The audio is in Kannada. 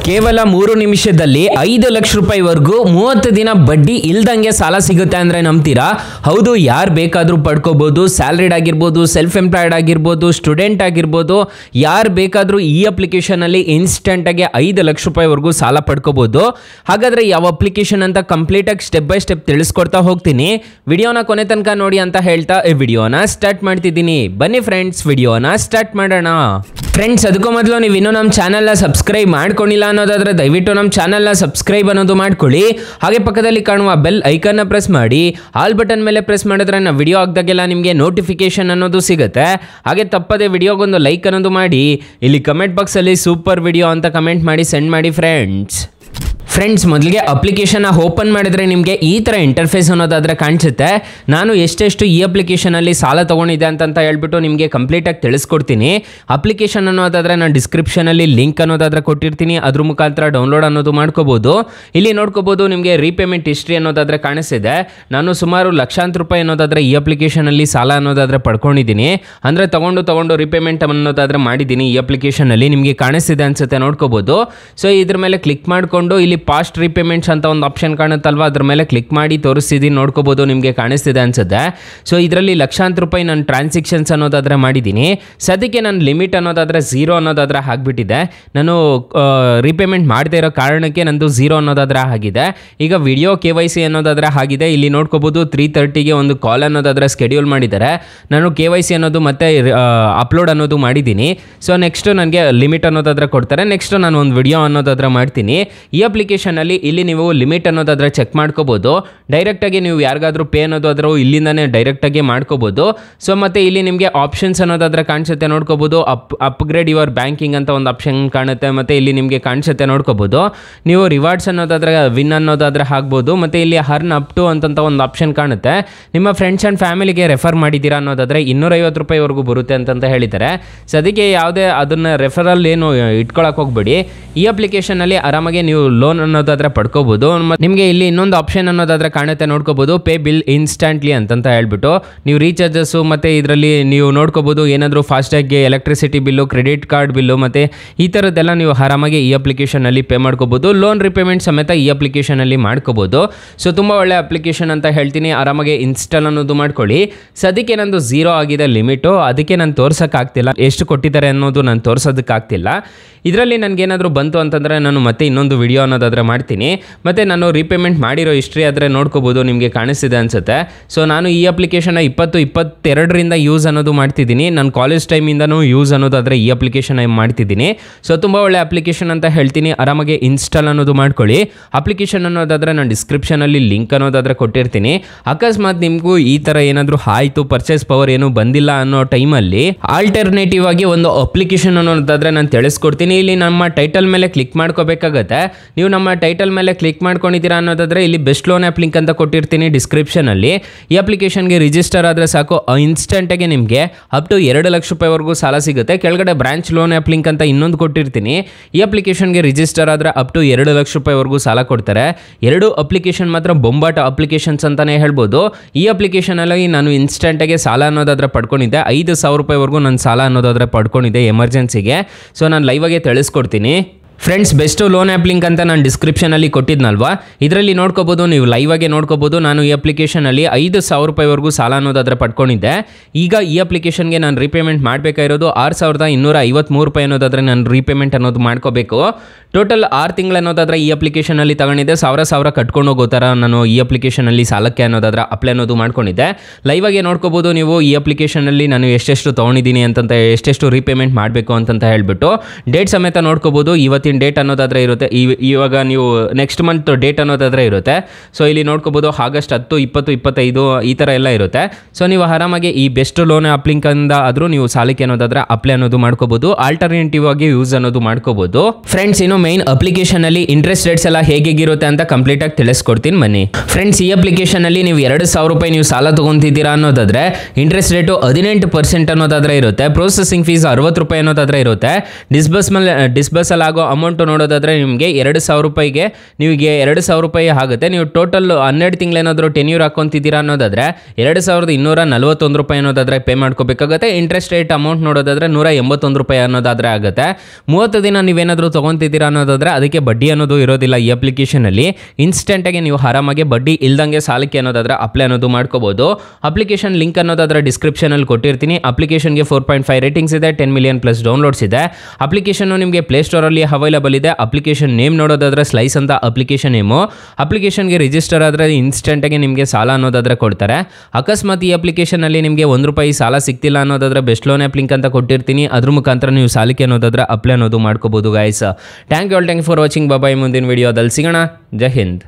ಕೇವಲ 3 ನಿಮಿಷದಲ್ಲಿ 5 ಲಕ್ಷ ರೂಪಾಯಿವರೆಗೂ 30 ದಿನ ಬಡ್ಡಿ ಇಲ್ದಂಗೆ ಸಾಲ ಸಿಗುತ್ತೆ ಅಂದರೆ ನಂಬ್ತೀರಾ? ಹೌದು, ಯಾರು ಬೇಕಾದರೂ ಪಡ್ಕೋಬೋದು. ಸ್ಯಾಲ್ರಿಡ್ ಆಗಿರ್ಬೋದು, ಸೆಲ್ಫ್ ಎಂಪ್ಲಾಯ್ಡ್ ಆಗಿರ್ಬೋದು, ಸ್ಟೂಡೆಂಟ್ ಆಗಿರ್ಬೋದು, ಯಾರು ಬೇಕಾದರೂ ಈ ಅಪ್ಲಿಕೇಶನಲ್ಲಿ ಇನ್ಸ್ಟೆಂಟಾಗಿ 5 ಲಕ್ಷ ರೂಪಾಯಿವರೆಗೂ ಸಾಲ ಪಡ್ಕೋಬೋದು. ಹಾಗಾದರೆ ಯಾವ ಅಪ್ಲಿಕೇಶನ್ ಅಂತ ಕಂಪ್ಲೀಟಾಗಿ ಸ್ಟೆಪ್ ಬೈ ಸ್ಟೆಪ್ ತಿಳಿಸ್ಕೊಡ್ತಾ ಹೋಗ್ತೀನಿ. ವಿಡಿಯೋನ ಕೊನೆ ತನಕ ನೋಡಿ ಅಂತ ಹೇಳ್ತಾ ಈ ವಿಡಿಯೋನ ಸ್ಟಾರ್ಟ್ ಮಾಡ್ತಿದ್ದೀನಿ. ಬನ್ನಿ ಫ್ರೆಂಡ್ಸ್, ವಿಡಿಯೋನ ಸ್ಟಾರ್ಟ್ ಮಾಡೋಣ. ಫ್ರೆಂಡ್ಸ್, ಅದಕ್ಕೂ ಮೊದಲು ನೀವು ಇನ್ನೂ ನಮ್ಮ ಚಾನಲ್ನ ಸಬ್ಸ್ಕ್ರೈಬ್ ಮಾಡ್ಕೊಂಡಿಲ್ಲ ಅನ್ನೋದಾದರೆ ದಯವಿಟ್ಟು ನಮ್ಮ ಚಾನಲ್ನ ಸಬ್ಸ್ಕ್ರೈಬ್ ಅನ್ನೋದು ಮಾಡ್ಕೊಳ್ಳಿ. ಹಾಗೆ ಪಕ್ಕದಲ್ಲಿ ಕಾಣುವ ಬೆಲ್ ಐಕನ್ನ ಪ್ರೆಸ್ ಮಾಡಿ. ಆಲ್ ಬಟನ್ ಮೇಲೆ ಪ್ರೆಸ್ ಮಾಡಿದ್ರೆ ನಾವು ವಿಡಿಯೋ ಹಾಕಿದಾಗೆಲ್ಲ ನಿಮಗೆ ನೋಟಿಫಿಕೇಶನ್ ಅನ್ನೋದು ಸಿಗುತ್ತೆ. ಹಾಗೆ ತಪ್ಪದೆ ವಿಡಿಯೋಗೊಂದು ಲೈಕ್ ಅನ್ನೋದು ಮಾಡಿ. ಇಲ್ಲಿ ಕಮೆಂಟ್ ಬಾಕ್ಸಲ್ಲಿ ಸೂಪರ್ ವಿಡಿಯೋ ಅಂತ ಕಮೆಂಟ್ ಮಾಡಿ ಸೆಂಡ್ ಮಾಡಿ ಫ್ರೆಂಡ್ಸ್. ಮೊದಲಿಗೆ ಅಪ್ಲಿಕೇಶನ್ನ ಓಪನ್ ಮಾಡಿದ್ರೆ ನಿಮಗೆ ಈ ಥರ ಇಂಟರ್ಫೇಸ್ ಅನ್ನೋದಾದರೆ ಕಾಣಿಸುತ್ತೆ. ನಾನು ಎಷ್ಟೆಷ್ಟು ಈ ಅಪ್ಲಿಕೇಶನಲ್ಲಿ ಸಾಲ ತೊಗೊಂಡಿದ್ದೆ ಅಂತ ಹೇಳ್ಬಿಟ್ಟು ನಿಮಗೆ ಕಂಪ್ಲೀಟಾಗಿ ತಿಳಿಸ್ಕೊಡ್ತೀನಿ. ಅಪ್ಲಿಕೇಶನ್ ಅನ್ನೋದಾದರೆ ನಾನು ಡಿಸ್ಕ್ರಿಪ್ಷನಲ್ಲಿ ಲಿಂಕ್ ಅನ್ನೋದಾದರೆ ಕೊಟ್ಟಿರ್ತೀನಿ. ಅದ್ರ ಮುಖಾಂತರ ಡೌನ್ಲೋಡ್ ಅನ್ನೋದು ಮಾಡ್ಕೋಬೋದು. ಇಲ್ಲಿ ನೋಡ್ಕೋಬೋದು, ನಿಮಗೆ ರೀಪೇಮೆಂಟ್ ಹಿಸ್ಟ್ರಿ ಅನ್ನೋದಾದರೆ ಕಾಣಿಸ್ತಿದೆ. ನಾನು ಸುಮಾರು ಲಕ್ಷಾಂತರ ರೂಪಾಯಿ ಅನ್ನೋದಾದರೆ ಈ ಅಪ್ಲಿಕೇಶನಲ್ಲಿ ಸಾಲ ಅನ್ನೋದಾದರೆ ಪಡ್ಕೊಂಡಿದ್ದೀನಿ. ಅಂದರೆ ತೊಗೊಂಡು ರೀಪೇಮೆಂಟ್ ಅನ್ನೋದಾದರೆ ಮಾಡಿದ್ದೀನಿ ಈ ಅಪ್ಲಿಕೇಶನಲ್ಲಿ. ನಿಮಗೆ ಕಾಣಿಸ್ತಿದೆ ಅನಿಸುತ್ತೆ, ನೋಡ್ಕೋಬೋದು. ಸೊ ಇದ್ರ ಮೇಲೆ ಕ್ಲಿಕ್ ಮಾಡಿಕೊಂಡು ಇಲ್ಲಿ ಪಾಸ್ಟ್ ರೀಪೇಮೆಂಟ್ಸ್ ಅಂತ ಒಂದು ಆಪ್ಷನ್ ಕಾಣುತ್ತಲ್ವ, ಅದ್ರ ಮೇಲೆ ಕ್ಲಿಕ್ ಮಾಡಿ ತೋರಿಸ್ತಿದ್ದೀನಿ. ನೋಡ್ಕೋಬೋದು, ನಿಮಗೆ ಕಾಣಿಸ್ತಿದೆ ಅನ್ಸುತ್ತೆ. ಸೊ ಇದರಲ್ಲಿ ಲಕ್ಷಾಂತರ ರೂಪಾಯಿ ನಾನು ಟ್ರಾನ್ಸಾಕ್ಷನ್ಸ್ ಅನ್ನೋದಾದರೆ ಮಾಡಿದ್ದೀನಿ. ಸದ್ಯಕ್ಕೆ ನನ್ನ ಲಿಮಿಟ್ ಅನ್ನೋದಾದರೆ 0 ಅನ್ನೋದಾದರೆ ಆಗಿಬಿಟ್ಟಿದೆ. ನಾನು ರೀಪೇಮೆಂಟ್ ಮಾಡದೇ ಇರೋ ಕಾರಣಕ್ಕೆ ನಂದು 0 ಅನ್ನೋದಾದರೆ ಆಗಿದೆ. ಈಗ ವಿಡಿಯೋ KYC ಅನ್ನೋದಾದರೆ ಆಗಿದೆ. ಇಲ್ಲಿ ನೋಡ್ಕೋಬೋದು, 3:30ಗೆ ಒಂದು ಕಾಲ್ ಅನ್ನೋದಾದರೆ ಸ್ಕೆಡ್ಯೂಲ್ ಮಾಡಿದ್ದಾರೆ. ನಾನು KYC ಅನ್ನೋದು ಮತ್ತೆ ಅಪ್ಲೋಡ್ ಅನ್ನೋದು ಮಾಡಿದ್ದೀನಿ. ಸೊ ನೆಕ್ಸ್ಟ್ ನನಗೆ ಲಿಮಿಟ್ ಅನ್ನೋದಾದರೆ ಕೊಡ್ತಾರೆ. ನೆಕ್ಸ್ಟ್ ನಾನು ಒಂದು ವಿಡಿಯೋ ಅನ್ನೋದಾದರೆ ಮಾಡ್ತೀನಿ. ಈ ಅಪ್ಲಿಕೇಶನಲ್ಲಿ ಇಲ್ಲಿ ನೀವು ಲಿಮಿಟ್ ಅನ್ನೋದಾದರೆ ಚೆಕ್ ಮಾಡ್ಕೋಬೋದು. ಡೈರೆಕ್ಟಾಗಿ ನೀವು ಯಾರಿಗಾದ್ರೂ ಪೇ ಅನ್ನೋದಾದರೂ ಇಲ್ಲಿಂದನೇ ಡೈರೆಕ್ಟಾಗಿ ಮಾಡ್ಕೋಬೋದು. ಸೊ ಮತ್ತು ಇಲ್ಲಿ ನಿಮಗೆ ಆಪ್ಷನ್ಸ್ ಅನ್ನೋದಾದರೆ ಕಾಣಿಸುತ್ತೆ, ನೋಡ್ಕೋಬೋದು. ಅಪ್ಗ್ರೇಡ್ ಯುವರ್ ಬ್ಯಾಂಕಿಂಗ್ ಅಂತ ಒಂದು ಆಪ್ಷನ್ ಕಾಣುತ್ತೆ. ಮತ್ತು ಇಲ್ಲಿ ನಿಮಗೆ ಕಾಣಿಸುತ್ತೆ, ನೋಡ್ಕೋಬೋದು. ನೀವು ರಿವಾರ್ಡ್ಸ್ ಅನ್ನೋದಾದರೆ ವಿನ್ ಅನ್ನೋದಾದರೆ ಆಗ್ಬೋದು. ಮತ್ತು ಇಲ್ಲಿ ಅರ್ನ್ ಅಪ್ ಟು ಅಂತ ಒಂದು ಆಪ್ಷನ್ ಕಾಣುತ್ತೆ. ನಿಮ್ಮ ಫ್ರೆಂಡ್ಸ್ ಆ್ಯಂಡ್ ಫ್ಯಾಮಿಲಿಗೆ ರೆಫರ್ ಮಾಡಿದ್ದೀರಾ ಅನ್ನೋದಾದರೆ 250 ರೂಪಾಯಿವರೆಗೂ ಬರುತ್ತೆ ಅಂತ ಹೇಳಿದ್ದಾರೆ. ಸೊ ಅದಕ್ಕೆ ಯಾವುದೇ ಅದನ್ನು ರೆಫರಲ್ ಏನು ಇಟ್ಕೊಳಕ್ಕೆ ಹೋಗ್ಬೇಡಿ. ಈ ಅಪ್ಲಿಕೇಶನಲ್ಲಿ ಆರಾಮಾಗಿ ನೀವು ಲೋನ್ ಅನ್ನೋದಾದರೆ ಪಡ್ಕೋಬೋದು. ನಿಮಗೆ ಇಲ್ಲಿ ಇನ್ನೊಂದು ಆಪ್ಷನ್ ಅನ್ನೋದಾದರೆ ಕಾಣುತ್ತೆ, ನೋಡ್ಕೋಬೋದು. ಪೇ ಬಿಲ್ ಇನ್ಸ್ಟಂಟ್ಲಿ ಅಂತ ಹೇಳ್ಬಿಟ್ಟು ನೀವು ರೀಚಾರ್ಜಸ್ಸು ಮತ್ತು ಇದರಲ್ಲಿ ನೀವು ನೋಡ್ಕೋಬೋದು. ಏನಾದರೂ ಫಾಸ್ಟಾಗಿ electricity bill, credit card bill ಮತ್ತು ಈ ಥರದ್ದೆಲ್ಲ ನೀವು ಆರಾಮಾಗಿ ಈ ಅಪ್ಲಿಕೇಶನಲ್ಲಿ ಪೇ ಮಾಡ್ಕೋಬೋದು. ಲೋನ್ ರಿಪೇಮೆಂಟ್ ಸಮೇತ ಈ ಅಪ್ಲಿಕೇಶನಲ್ಲಿ ಮಾಡ್ಕೋಬೋದು. ಸೊ ತುಂಬ ಒಳ್ಳೆ ಅಪ್ಲಿಕೇಶನ್ ಅಂತ ಹೇಳ್ತೀನಿ. ಆರಾಮಾಗಿ ಇನ್ಸ್ಟಾಲ್ ಅನ್ನೋದು ಮಾಡ್ಕೊಳ್ಳಿ. ಸದ್ಯಕ್ಕೆ ನಂದು 0 ಆಗಿದೆ ಲಿಮಿಟು. ಅದಕ್ಕೆ ನಾನು ತೋರ್ಸೋಕ್ಕಾಗ್ತಿಲ್ಲ, ಎಷ್ಟು ಕೊಟ್ಟಿದ್ದಾರೆ ಅನ್ನೋದು ನಾನು ತೋರ್ಸೋದಕ್ಕಾಗ್ತಿಲ್ಲ. ಇದರಲ್ಲಿ ನನಗೇನಾದರೂ ಬಂತು ಅಂತಂದರೆ ನಾನು ಮತ್ತೆ ಇನ್ನೊಂದು ವಿಡಿಯೋ ಅನ್ನೋದಾದರೆ ಮಾಡ್ತೀನಿ. ಮತ್ತು ನಾನು ರೀಪೇಮೆಂಟ್ ಮಾಡಿರೋ ಹಿಸ್ಟ್ರಿ ಆದರೆ ನೋಡ್ಕೋಬೋದು, ನಿಮಗೆ ಕಾಣಿಸ್ತಿದೆ ಅನಿಸುತ್ತೆ. ಸೊ ನಾನು ಈ ಅಪ್ಲಿಕೇಶನ್ನ 2022ರಿಂದ ಯೂಸ್ ಅನ್ನೋದು ಮಾಡ್ತಿದ್ದೀನಿ. ನಾನು ಕಾಲೇಜ್ ಟೈಮಿಂದನೂ ಯೂಸ್ ಅನ್ನೋದಾದರೆ ಈ ಅಪ್ಲಿಕೇಶನ್ ಮಾಡ್ತಿದ್ದೀನಿ. ಸೊ ತುಂಬ ಒಳ್ಳೆ ಅಪ್ಲಿಕೇಶನ್ ಅಂತ ಹೇಳ್ತೀನಿ. ಆರಾಮಾಗಿ ಇನ್ಸ್ಟಾಲ್ ಅನ್ನೋದು ಮಾಡ್ಕೊಳ್ಳಿ. ಅಪ್ಲಿಕೇಶನ್ ಅನ್ನೋದಾದರೆ ನಾನು ಡಿಸ್ಕ್ರಿಪ್ಷನಲ್ಲಿ ಲಿಂಕ್ ಅನ್ನೋದಾದರೆ ಕೊಟ್ಟಿರ್ತೀನಿ. ಅಕಸ್ಮಾತ್ ನಿಮಗೂ ಈ ಥರ ಏನಾದರೂ ಆಯಿತು, ಪರ್ಚೇಸ್ ಪವರ್ ಏನೂ ಬಂದಿಲ್ಲ ಅನ್ನೋ ಟೈಮಲ್ಲಿ ಆಲ್ಟರ್ನೇಟಿವ್ ಆಗಿ ಒಂದು ಅಪ್ಲಿಕೇಶನ್ ಅನ್ನೋದಾದರೆ ನಾನು ತಿಳಿಸ್ಕೊಡ್ತೀನಿ. ಇಲ್ಲಿ ನಮ್ಮ ಟೈಟಲ್ ಮೇಲೆ ಕ್ಲಿಕ್ ಮಾಡ್ಕೋಬೇಕಾಗತ್ತೆ. ನೀವು ನಮ್ಮ ಟೈಟಲ್ ಮೇಲೆ ಕ್ಲಿಕ್ ಮಾಡ್ಕೊಂಡಿದ್ದೀರಾ ಅನ್ನೋದಾದರೆ ಇಲ್ಲಿ ಬೆಸ್ಟ್ ಲೋನ್ ಆ್ಯಪ್ ಲಿಂಕ್ ಅಂತ ಕೊಟ್ಟಿರ್ತೀನಿ ಡಿಸ್ಕ್ರಿಪ್ಷನಲ್ಲಿ. ಈ ಅಪ್ಲಿಕೇಶನ್ಗೆ ರಿಜಿಸ್ಟರ್ ಆದರೆ ಸಾಕು, ಇನ್ಸ್ಟೆಂಟಾಗಿ ನಿಮಗೆ ಅಪ್ ಟು 2 ಲಕ್ಷ ರೂಪಾಯಿವರೆಗೂ ಸಾಲ ಸಿಗುತ್ತೆ. ಕೆಳಗಡೆ ಬ್ರಾಂಚ್ ಲೋನ್ ಆ್ಯಪ್ ಲಿಂಕ್ ಅಂತ ಇನ್ನೊಂದು ಕೊಟ್ಟಿರ್ತೀನಿ. ಈ ಅಪ್ಲಿಕೇಶನ್ಗೆ ರಿಜಿಸ್ಟರ್ ಆದರೆ ಅಪ್ ಟು 2 ಲಕ್ಷ ರೂಪಾಯಿವರೆಗೂ ಸಾಲ ಕೊಡ್ತಾರೆ. 2 ಅಪ್ಲಿಕೇಶನ್ ಮಾತ್ರ ಬೊಂಬಾಟ ಅಪ್ಲಿಕೇಶನ್ಸ್ ಅಂತಲೇ ಹೇಳ್ಬೋದು. ಈ ಅಪ್ಲಿಕೇಶನಲ್ಲಿ ನಾನು ಇನ್ಸ್ಟೆಂಟಾಗಿ ಸಾಲ ಅನ್ನೋದಾದರೆ ಪಡ್ಕೊಂಡಿದ್ದೆ. 5,000 ರೂಪಾಯಿವರೆಗೂ ನಾನು ಸಾಲ ಅನ್ನೋದಾದರೆ ಪಡ್ಕೊಂಡಿದ್ದೆ ಎಮರ್ಜೆನ್ಸಿಗೆ. ಸೊ ನಾನು ಲೈವಾಗೆ ತಿಳಿಸ್ಕೊಡ್ತೀನಿ. Friends, best loan app link ಅಂತ ನಾನು ಡಿಸ್ಕ್ರಿಪ್ಷನಲ್ಲಿ ಕೊಟ್ಟಿದ್ನಲ್ವಾ, ಇದರಲ್ಲಿ ನೋಡ್ಕೋಬೋದು, ನೀವು ಲೈವಾಗೆ ನೋಡ್ಕೋಬೋದು. ನಾನು ಈ ಅಪ್ಲಿಕೇಶನಲ್ಲಿ 5,000 ರೂಪಾಯಿವರೆಗೂ ಸಾಲ ಅನ್ನೋದಾದರೆ ಪಡ್ಕೊಂಡಿದ್ದೆ. ಈಗ ಈ ಅಪ್ಲಿಕೇಶನ್ಗೆ ನಾನು ರೀಪೇಮೆಂಟ್ ಮಾಡಬೇಕಾಗಿರೋದು 6,253 ರೂಪಾಯಿ ಅನ್ನೋದಾದರೆ ನಾನು ರೀಪೇಮೆಂಟ್ ಅನ್ನೋದು ಮಾಡ್ಕೋಬೇಕು. ಟೋಟಲ್ 6 ತಿಂಗಳು ಅನ್ನೋದಾದರೆ ಈ ಅಪ್ಲಿಕೇಶನಲ್ಲಿ ತಗೊಂಡಿದ್ದೆ. 1,000 ಕಟ್ಕೊಂಡು ಹೋಗೋ ಥರ ನಾನು ಈ ಅಪ್ಲಿಕೇಶನಲ್ಲಿ ಸಾಲಕ್ಕೆ ಅನ್ನೋದಾದರೆ ಅಪ್ಲೈ ಅನ್ನೋದು ಮಾಡ್ಕೊಂಡಿದ್ದೆ. ಲೈವಾಗೆ ನೋಡ್ಕೋಬೋದು ನೀವು ಈ ಅಪ್ಲಿಕೇಶನಲ್ಲಿ ನಾನು ಎಷ್ಟೆಷ್ಟು ತೊಗೊಂಡಿದ್ದೀನಿ ಎಷ್ಟೆಷ್ಟು ರೀಪೇಮೆಂಟ್ ಮಾಡಬೇಕು ಅಂತ ಹೇಳ್ಬಿಟ್ಟು ಡೇಟ್ ಸಮೇತ ನೋಡ್ಕೋಬೋದು. ಇವತ್ತಿನ ಡೇಟ್ ಅನ್ನೋದಾದರೆ ಇರುತ್ತೆ. ಇವಾಗ ನೀವು ನೆಕ್ಸ್ಟ್ ಮಂತ್ ಡೇಟ್ ಅನ್ನೋದಾದರೆ ಇರುತ್ತೆ. ಸೊ ಇಲ್ಲಿ ನೋಡ್ಕೋಬೋದು, ಆಗಸ್ಟ್ 10, 20, 25 ಈ ಥರ ಎಲ್ಲ ಇರುತ್ತೆ. ಸೊ ನೀವು ಆರಾಮಾಗಿ ಈ ಬೆಸ್ಟ್ ಲೋನ್ ಆ್ಯಪ್ ಲಿಂಕಿಂದ ಆದರೂ ನೀವು ಸಾಲಕ್ಕೆ ಅನ್ನೋದಾದರೆ ಅಪ್ಲೈ ಅನ್ನೋದು ಮಾಡ್ಕೋಬೋದು. ಆಲ್ಟರ್ನೇಟಿವ್ ಆಗಿ ಯೂಸ್ ಅನ್ನೋದು ಮಾಡ್ಕೋಬೋದು. ಫ್ರೆಂಡ್ಸ್, ಇನ್ನು ಮೈನ್ ಅಪ್ಲಿಕೇಶನಲ್ಲಿ ಇಂಟ್ರೆಸ್ಟ್ ರೇಟ್ಸ್ ಎಲ್ಲ ಹೇಗಿರುತ್ತೆ ಅಂತ ಕಂಪ್ಲೀಟಾಗಿ ತಿಳಿಸ್ಕೊಡ್ತೀನಿ ಬನ್ನಿ. ಫ್ರೆಂಡ್ಸ್, ಈ ಅಪ್ಲಿಕೇಶನಲ್ಲಿ ನೀವು 2,000 ರೂಪಾಯಿ ನೀವು ಸಾಲ ತೊಗೊತಿದ್ದೀರಾ ಅನ್ನೋದಾದರೆ ಇಂಟ್ರೆಸ್ಟ್ ರೇಟು 18% ಅನ್ನೋದಾದರೆ ಇರುತ್ತೆ. ಪ್ರೊಸೆಸಿಂಗ್ ಫೀಸ್ 60 ರೂಪಾಯಿ ಅನ್ನೋದಾದರೆ ಇರುತ್ತೆ. ಡಿಸ್ಬರ್ಸಲ್ ಆಗೋ ಅಮೌಂಟ್ ನೋಡೋದಾದರೆ ನಿಮಗೆ 2,000 ರೂಪಾಯಿಗೆ ನಿಮಗೆ 2,000 ರೂಪಾಯಿ ಆಗುತ್ತೆ. ನೀವು ಟೋಟಲ್ 12 ತಿಂಗಳೇನಾದರೂ ಟೆನ್ಯೂರ್ ಹಾಕೊತಿದ್ದೀರಾ ಅನ್ನೋದಾದರೆ 2,241 ರೂಪಾಯಿ ಅನ್ನೋದಾದರೆ ಪೇ ಮಾಡ್ಕೋಬೇಕಾಗುತ್ತೆ. ಇಂಟ್ರೆಸ್ಟ್ ರೇಟ್ ಅಮೌಂಟ್ ನೋಡೋದಾದರೆ 181 ರೂಪಾಯಿ ಅನ್ನೋದಾದರೆ ಆಗುತ್ತೆ. 30 ದಿನ ನೀವೇನಾದರೂ ತೊಗೊತಿದ್ದೀರಾ ಅನ್ನೋದಾದರೆ ಅದಕ್ಕೆ ಬಡ್ಡಿ ಅನ್ನೋದು ಇರೋದಿಲ್ಲ. ಈ ಅಪ್ಲಿಕೇಶನಲ್ಲಿ ಇನ್ಸ್ಟೆಂಟಾಗಿ ನೀವು ಆರಾಮಾಗಿ ಬಡ್ಡಿ ಇಲ್ದಂಗೆ ಸಾಲಕ್ಕೆ ಅನ್ನೋದಾದರೆ ಅಪ್ಲೈ ಅನ್ನೋದು ಮಾಡ್ಕೋಬೋದು. ಅಪ್ಲಿಕೇಶನ್ ಲಿಂಕ್ ಅನ್ನೋದಾದರೆ ಡಿಸ್ಕ್ರಿಪ್ಷನಲ್ಲಿ ಕೊಟ್ಟಿರ್ತೀನಿ. ಅಪ್ಲಿಕೇಶನ್ಗೆ 4.5 ರೇಟಿಂಗ್ಸ್ ಇದೆ, 10 ಮಿಲಿಯನ್ ಪ್ಲಸ್ ಡೌನ್ಲೋಡ್ಸ್ ಇದೆ. ಅಪ್ಲಿಕೇಶನ್ ನಿಮಗೆ ಪ್ಲೇಸ್ಟೋರಲ್ಲಿ ಅವೈಲೇಬಲ್ ಇದೆ. ಅಪ್ಲಿಕೇಶನ್ ನೇಮ್ ನೋಡೋದಾದರೆ ಸ್ಲೈಸ್ ಅಂತ ಅಪ್ಲಿಕೇಶನ್ ನೇಮು. ಅಪ್ಲಿಕೇಶನ್ಗೆ ರಿಜಿಸ್ಟರ್ ಆದರೆ ಇನ್ಸ್ಟೆಂಟಾಗಿ ನಿಮಗೆ ಸಾಲ ಅನ್ನೋದಾದರೆ ಕೊಡ್ತಾರೆ. ಅಕಸ್ಮಾತ್ ಈ ಅಪ್ಲಿಕೇಶನಲ್ಲಿ ನಿಮಗೆ ₹1 ಸಾಲ ಸಿಗ್ತಿಲ್ಲ ಅನ್ನೋದಾದರೆ ಬೆಸ್ಟ್ ಲೋನ್ ಆ್ಯಪ್ ಲಿಂಕ್ ಅಂತ ಕೊಟ್ಟಿರ್ತೀನಿ. ಅದ್ರ ಮುಖಾಂತರ ನೀವು ಸಾಲಕ್ಕೆ ಅನ್ನೋದಾದರೆ ಅಪ್ಲೈ ಅನ್ನೋದು ಮಾಡ್ಕೋಬೋದು guys. Thank you for watching. Bye. ಮುಂದಿನ ವಿಡಿಯೋದಲ್ಲಿ ಸಿಗೋಣ. ಜೈ ಹಿಂದ್.